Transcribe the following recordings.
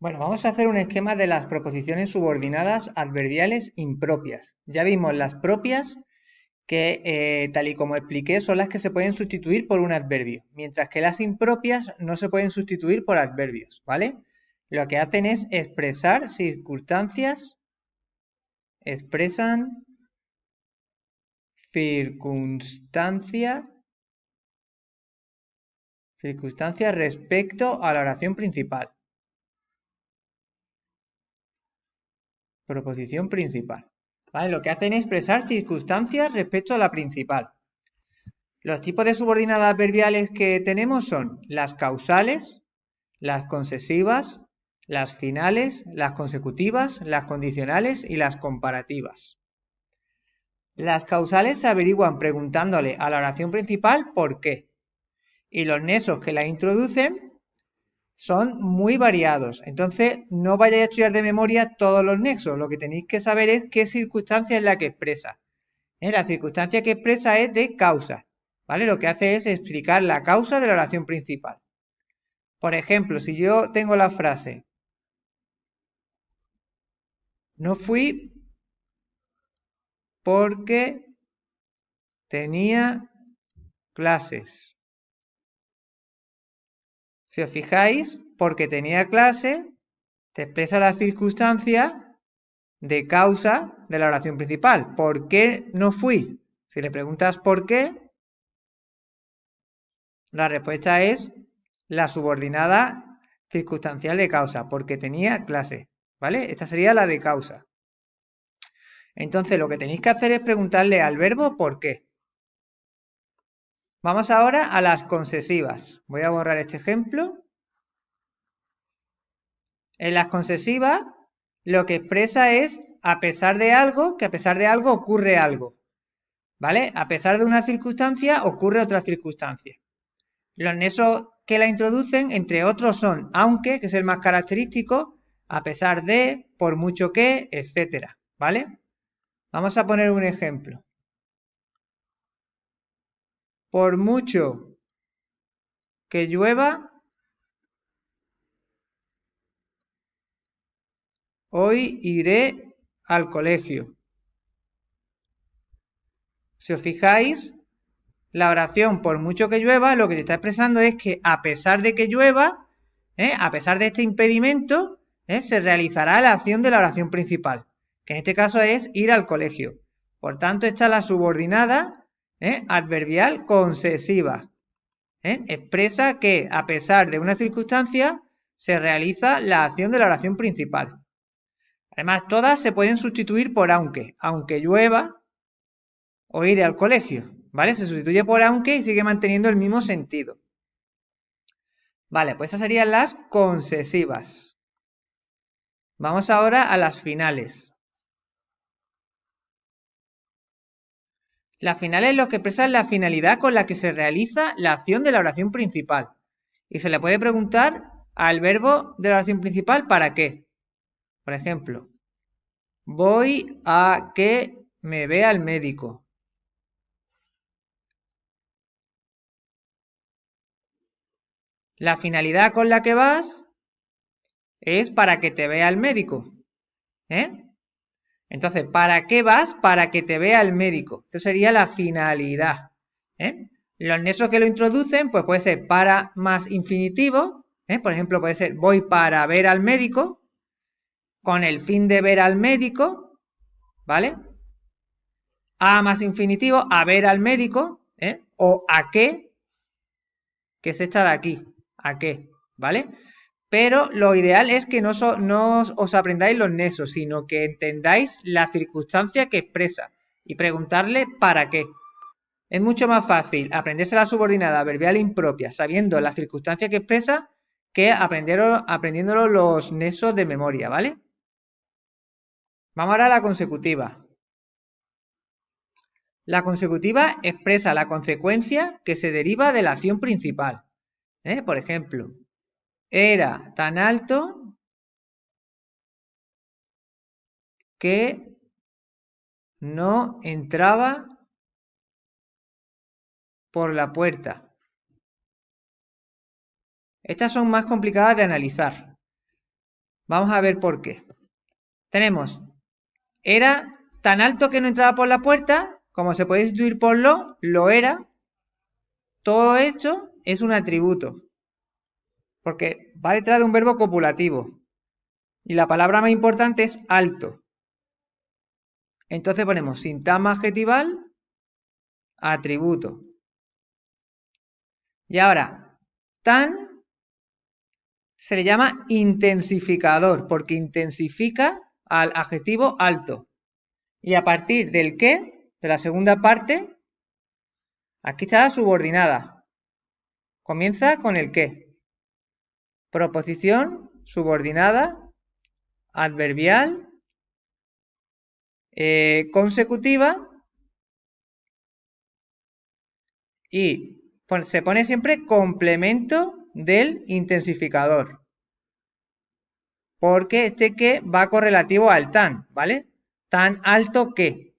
Bueno, vamos a hacer un esquema de las proposiciones subordinadas adverbiales impropias. Ya vimos las propias que, tal y como expliqué, son las que se pueden sustituir por un adverbio, mientras que las impropias no se pueden sustituir por adverbios, ¿vale? Lo que hacen es expresar circunstancias, expresan circunstancias respecto a la oración principal. Proposición principal. ¿Vale? Lo que hacen es expresar circunstancias respecto a la principal. Los tipos de subordinadas adverbiales que tenemos son las causales, las concesivas, las finales, las consecutivas, las condicionales y las comparativas. Las causales se averiguan preguntándole a la oración principal por qué. Y los nexos que la introducen son muy variados. Entonces, no vayáis a estudiar de memoria todos los nexos. Lo que tenéis que saber es qué circunstancia es la que expresa. La circunstancia que expresa es de causa. ¿Vale? Lo que hace es explicar la causa de la oración principal. Por ejemplo, si yo tengo la frase, no fui porque tenía clases. Si os fijáis, porque tenía clase, te expresa la circunstancia de causa de la oración principal. ¿Por qué no fui? Si le preguntas por qué, la respuesta es la subordinada circunstancial de causa, porque tenía clase, ¿vale? Esta sería la de causa. Entonces, lo que tenéis que hacer es preguntarle al verbo por qué. Vamos ahora a las concesivas. Voy a borrar este ejemplo. En las concesivas, lo que expresa es a pesar de algo, que a pesar de algo ocurre algo. ¿Vale? A pesar de una circunstancia, ocurre otra circunstancia. Los nexos que la introducen, entre otros, son aunque, que es el más característico, a pesar de, por mucho que, etcétera. ¿Vale? Vamos a poner un ejemplo. Por mucho que llueva, hoy iré al colegio. Si os fijáis, la oración por mucho que llueva, lo que te está expresando es que a pesar de que llueva, a pesar de este impedimento, se realizará la acción de la oración principal, que en este caso es ir al colegio. Por tanto, esta es la subordinada adverbial concesiva. Expresa que a pesar de una circunstancia, se realiza la acción de la oración principal. Además, todas se pueden sustituir por aunque llueva o iré al colegio. ¿Vale? Se sustituye por aunque y sigue manteniendo el mismo sentido. Vale, pues esas serían las concesivas. Vamos ahora a las finales. Las finales lo que expresan la finalidad con la que se realiza la acción de la oración principal. Y se le puede preguntar al verbo de la oración principal ¿para qué? Por ejemplo, voy a que me vea el médico. La finalidad con la que vas es para que te vea el médico. Entonces, ¿para qué vas? Para que te vea el médico. Esto sería la finalidad. Los nexos que lo introducen, pues puede ser para más infinitivo. Por ejemplo, puede ser voy para ver al médico, con el fin de ver al médico, ¿vale? A más infinitivo, a ver al médico, o a qué, que es esta de aquí, a qué, ¿vale? Pero lo ideal es que no os aprendáis los nexos, sino que entendáis la circunstancia que expresa y preguntarle para qué. Es mucho más fácil aprenderse la subordinada adverbial impropia sabiendo la circunstancia que expresa que aprendiéndolo los nexos de memoria, ¿vale? Vamos ahora a la consecutiva. La consecutiva expresa la consecuencia que se deriva de la acción principal. Por ejemplo, era tan alto que no entraba por la puerta. Estas son más complicadas de analizar. Vamos a ver por qué. Tenemos, era tan alto que no entraba por la puerta, como se puede sustituir por lo era. Todo esto es un atributo, porque va detrás de un verbo copulativo. Y la palabra más importante es alto. Entonces ponemos sintagma adjetival, atributo. Y ahora, tan se le llama intensificador, porque intensifica al adjetivo alto. Y a partir del que, de la segunda parte, aquí está la subordinada. Comienza con el qué. Proposición, subordinada, adverbial, consecutiva y se pone siempre complemento del intensificador. Porque este que va correlativo al tan, ¿vale? Tan alto que.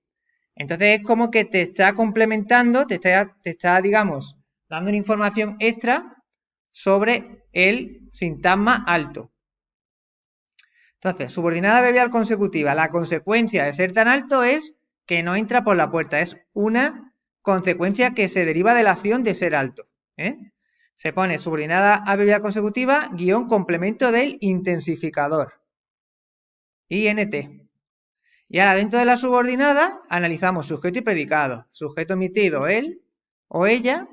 Entonces es como que te está complementando, te está, digamos, dando una información extra sobre el sintagma alto. Entonces, subordinada adverbial consecutiva. La consecuencia de ser tan alto es que no entra por la puerta. Es una consecuencia que se deriva de la acción de ser alto. Se pone subordinada adverbial consecutiva guión complemento del intensificador. INT. Y ahora dentro de la subordinada analizamos sujeto y predicado. Sujeto omitido, él o ella.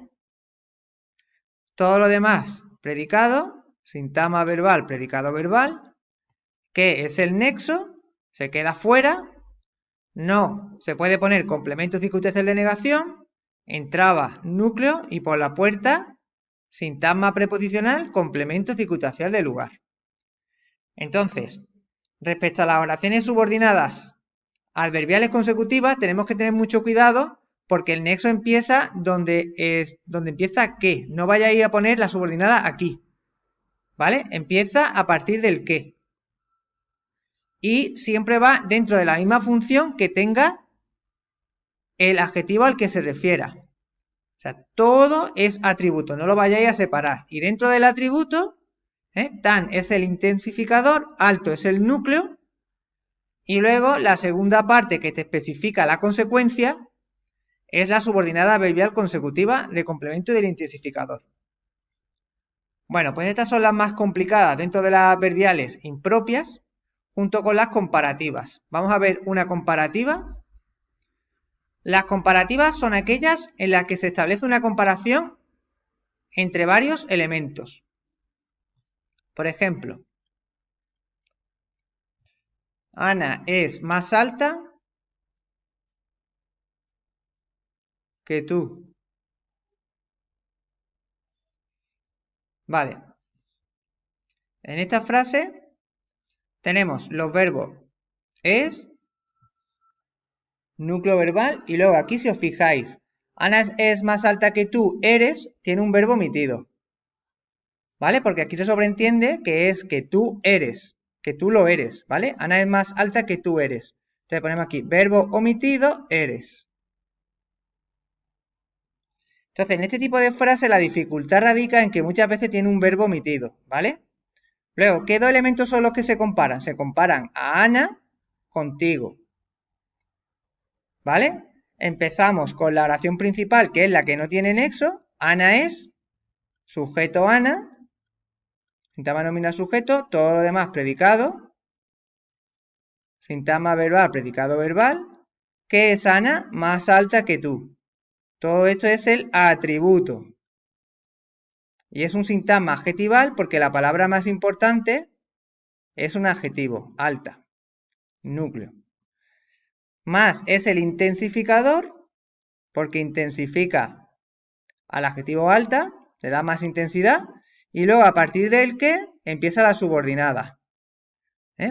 Todo lo demás, predicado, sintagma verbal, predicado verbal. ¿Qué es el nexo? Se queda fuera. No, se puede poner complemento circunstancial de negación. Entraba núcleo y por la puerta, sintagma preposicional, complemento circunstancial de lugar. Entonces, respecto a las oraciones subordinadas adverbiales consecutivas, tenemos que tener mucho cuidado porque el nexo empieza donde empieza qué. No vayáis a poner la subordinada aquí, ¿vale? Empieza a partir del qué. Y siempre va dentro de la misma función que tenga el adjetivo al que se refiera. O sea, todo es atributo, no lo vayáis a separar. Y dentro del atributo, tan es el intensificador, alto es el núcleo, y luego la segunda parte que te especifica la consecuencia es la subordinada adverbial consecutiva de complemento del intensificador. Bueno, pues estas son las más complicadas dentro de las adverbiales impropias, junto con las comparativas. Vamos a ver una comparativa. Las comparativas son aquellas en las que se establece una comparación entre varios elementos. Por ejemplo, Ana es más alta que tú. Vale. En esta frase tenemos los verbos es, núcleo verbal, y luego aquí si os fijáis, Ana es más alta que tú, eres, tiene un verbo omitido. ¿Vale? Porque aquí se sobreentiende que es que tú eres, que tú lo eres, ¿vale? Ana es más alta que tú eres. Entonces ponemos aquí, verbo omitido, eres. Entonces, en este tipo de frase la dificultad radica en que muchas veces tiene un verbo omitido, ¿vale? Luego, ¿qué dos elementos son los que se comparan? Se comparan a Ana contigo, ¿vale? Empezamos con la oración principal, que es la que no tiene nexo. Ana es, sujeto Ana, sintagma nominal sujeto, todo lo demás predicado, sintagma verbal, predicado verbal, que es Ana más alta que tú. Todo esto es el atributo. Y es un sintagma adjetival porque la palabra más importante es un adjetivo, alta, núcleo. Más es el intensificador porque intensifica al adjetivo alta, le da más intensidad. Y luego a partir del que empieza la subordinada.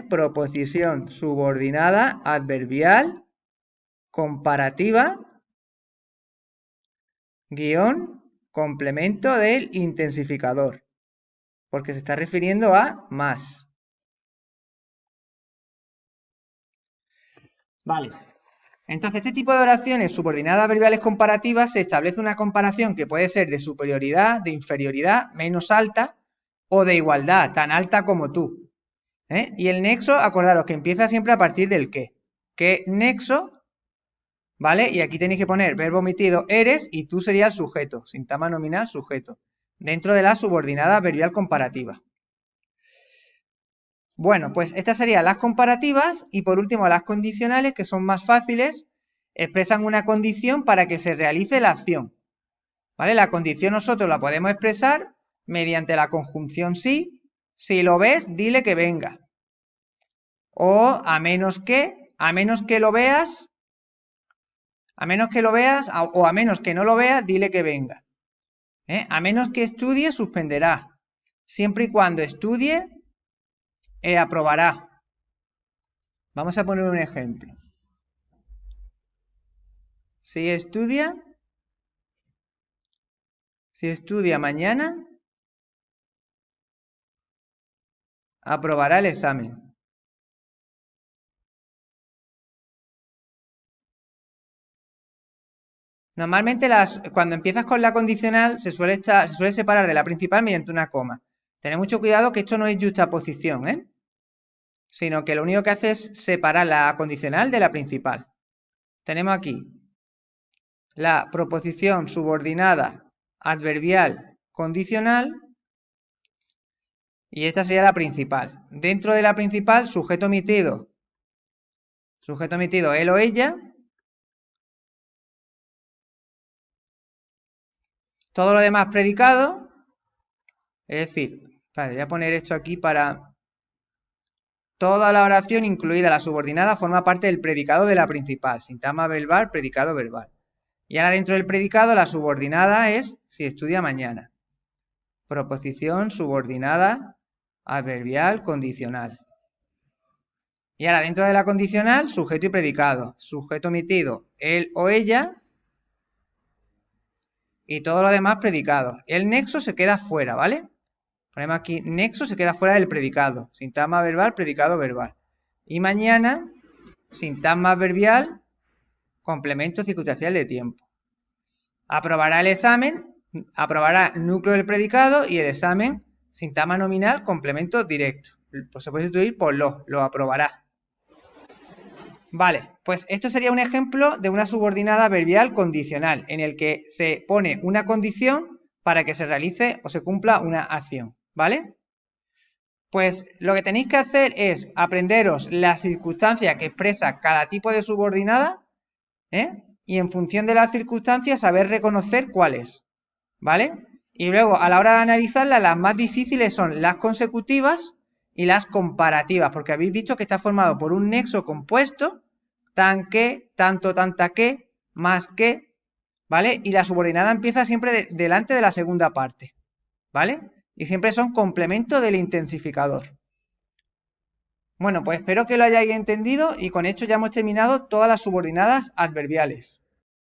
Proposición subordinada, adverbial, comparativa, guión, complemento del intensificador. Porque se está refiriendo a más. Vale. Entonces, este tipo de oraciones subordinadas adverbiales comparativas se establece una comparación que puede ser de superioridad, de inferioridad, menos alta, o de igualdad, tan alta como tú. Y el nexo, acordaros que empieza siempre a partir del qué. ¿Qué nexo? ¿Vale? Y aquí tenéis que poner verbo omitido eres y tú sería el sujeto, sintagma nominal sujeto, dentro de la subordinada adverbial comparativa. Bueno, pues estas serían las comparativas y por último las condicionales, que son más fáciles, expresan una condición para que se realice la acción. ¿Vale? La condición nosotros la podemos expresar mediante la conjunción si lo ves, dile que venga. O a menos que lo veas, o a menos que no lo veas, dile que venga. A menos que estudie, suspenderá. Siempre y cuando estudie, aprobará. Vamos a poner un ejemplo. Si estudia mañana, aprobará el examen. Normalmente cuando empiezas con la condicional se suele separar de la principal mediante una coma. Tened mucho cuidado que esto no es justaposición, sino que lo único que hace es separar la condicional de la principal. Tenemos aquí la proposición subordinada adverbial condicional y esta sería la principal. Dentro de la principal, sujeto omitido él o ella. Todo lo demás predicado, es decir, vale, voy a poner esto aquí para... Toda la oración, incluida la subordinada, forma parte del predicado de la principal. Sintagma verbal, predicado verbal. Y ahora dentro del predicado, la subordinada es si estudia mañana. Proposición subordinada adverbial condicional. Y ahora dentro de la condicional, sujeto y predicado. Sujeto omitido, él o ella. Y todo lo demás predicado. El nexo se queda fuera, ¿vale? Ponemos aquí, nexo se queda fuera del predicado. Sintagma verbal, predicado verbal. Y mañana, sintagma adverbial, complemento circunstancial de tiempo. Aprobará el examen, aprobará el núcleo del predicado y el examen, sintagma nominal, complemento directo. Pues se puede sustituir por lo aprobará. Vale, pues esto sería un ejemplo de una subordinada adverbial condicional, en el que se pone una condición para que se realice o se cumpla una acción, ¿vale? Pues lo que tenéis que hacer es aprenderos la circunstancia que expresa cada tipo de subordinada, y en función de las circunstancias saber reconocer cuál es, ¿vale? Y luego a la hora de analizarlas, las más difíciles son las consecutivas y las comparativas, porque habéis visto que está formado por un nexo compuesto, tan que, tanto, tanta que, más que, ¿vale? Y la subordinada empieza siempre delante de la segunda parte, ¿vale? Y siempre son complemento del intensificador. Bueno, pues espero que lo hayáis entendido y con esto ya hemos terminado todas las subordinadas adverbiales.